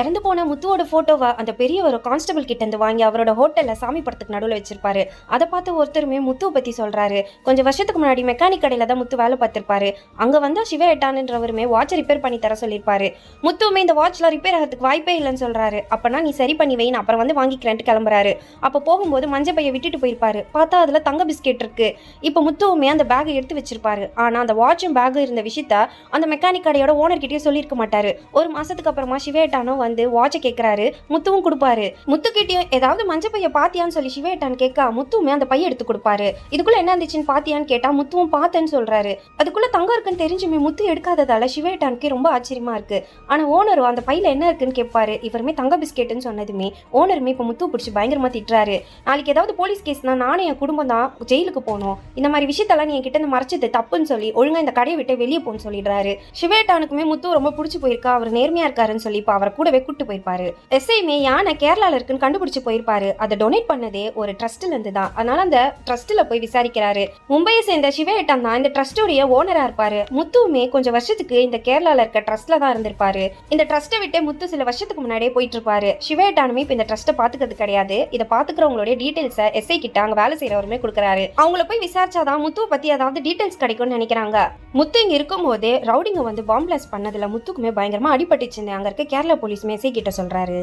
இறந்து போன முத்துவோட போட்டோவை அந்த பெரிய ஒரு கான்ஸ்டபிள் கிட்ட இருந்து வாங்கி அவரோட ஹோட்டல்ல சாமி படத்துக்கு நடுவில் வச்சிருப்பாரு. அதை பார்த்து ஒருத்தருமே முத்துவை பத்தி சொல்றாரு. கொஞ்சம் வருஷத்துக்கு முன்னாடி மெக்கானிக் கடையில தான் முத்து வேலை பார்த்திருப்பாரு. அங்க வந்தா சிவ எட்டான்ன்றவருமே வாட்ச் ரிப்பேர் பண்ணி தர சொல்லியிருப்பாரு. முத்துவுமே இந்த வாட்ச்ல ரிப்பேர் ஆகிறதுக்கு வாய்ப்பே இல்லைன்னு சொல்றாரு. அப்பனா நீ சரி பண்ணி வைன்னு அப்புறம் வந்து வாங்கிக்கிறேன்ட்டு கிளம்புறாரு. அப்ப போகும்போது மஞ்ச பையை விட்டுட்டு போயிருப்பாரு. பார்த்தா அதுல தங்க பிஸ்கெட் இருக்கு. இப்ப முத்துவுமே அந்த பேக்கை எடுத்து வச்சிருப்பாரு. ஆனா அந்த வாட்சும் பேக் இருந்த விஷயத்த அந்த மெக்கானிக் கடையோட ஓனர் கிட்டே சொல்லியிருக்க மாட்டாரு. ஒரு மாசத்துக்கு அப்புறமா சிவேட்டானோ வந்து வாட்சை கேட்கிறாரு. முத்துவும் கொடுப்பாரு. முத்து கிட்டயும் ஏதாவது மஞ்ச பைய பாத்தியான்னு சொல்லி சிவேட்டான் கேட்க முத்துவுமே அந்த பைய எடுத்து கொடுப்பாரு. இதுக்குள்ள என்ன இருந்துச்சுன்னு பாத்தியான்னு கேட்டா முத்துவும் பார்த்தேன்னு சொல்றாரு. அதுக்குள்ள தங்கம் இருக்குன்னு தெரிஞ்சுமே முத்து எடுக்காததால சிவேட்டானுக்கு ரொம்ப ஆச்சரியமா இருக்கு. ஆனா ஓனரும் அந்த பையில என்ன இருக்குன்னு கேட்பாரு. இவருமே தங்க பிஸ்கெட்னு சொன்னதுமே ஓனருமே இப்ப முத்து பிடிச்சி பயங்கரமா திட்டுறாரு. நாளைக்கு ஏதாவது போலீஸ் கேஸ்னா நானும் என் குடும்பம் தான் ஜெயிலுக்கு போகணும். இந்த மாதிரி விஷயத்தெல்லாம் நீ என்கிட்ட இருந்து மறைச்சது தப்புன்னு சொல்லி ஒழுங்கா இந்த கடையை விட்டு வெளியே போன்னு சொல்லிடுறாரு. சிவேட்டானுக்குமே முத்து ரொம்ப பிடிச்சி போயிருக்கா. அவர் நேர்மையா இருக்காருன்னு சொல்லி இப்ப அவரை கூடவே கூட்டு போயிருப்பாரு. எஸ்ஐமே யானை கேரளால இருக்குன்னு கண்டுபிடிச்சு போயிருப்பாரு. அதை டொனேட் பண்ணதே ஒரு ட்ரஸ்ட்ல இருந்து தான். அதனால அந்த ட்ரஸ்ட்ல போய் விசாரிக்கிறாரு. மும்பையை சேர்ந்த சிவேட்டான் தான் இந்த ட்ரஸ்டோடைய ஓனரா இருப்பாரு. முத்துவுமே கொஞ்சம் வருஷத்துக்கு இந்த கேரளால இருக்க ட்ரஸ்ட்ல தான் இருந்திருப்பாரு. இந்த ட்ரஸ்ட்டை விட்டு முத்து சில வருஷத்துக்கு முன்னாடியே போயிட்டு இருப்பாரு. சிவேட்டானுமே இப்ப இந்த ட்ரஸ்ட்டை பாத்துக்கிறது கிடையாது. இதை பாத்துக்கிறவங்களுடைய டீடைல்ஸை எஸ்ஐ கிட்ட அங்க வேலை செய்யறவருமே கொடுக்குறாரு. அவங்கள போய் விசாரிச்சாதான் முத்துவை பத்தி ஏதாவது டீடைல்ஸ் கிடைக்கும்னு நினைக்கிறாங்க. முத்து இங்க இருக்கும் போதே ரவுடிங்க வந்து பாம் பிளாஸ்ட் பண்ணதுல முத்துக்குமே பயங்கரமா அடிபட்டுச்சுன்னு அங்க இருக்க கேரளா போலீஸ் எஸ்ஐ கிட்ட சொல்றாரு.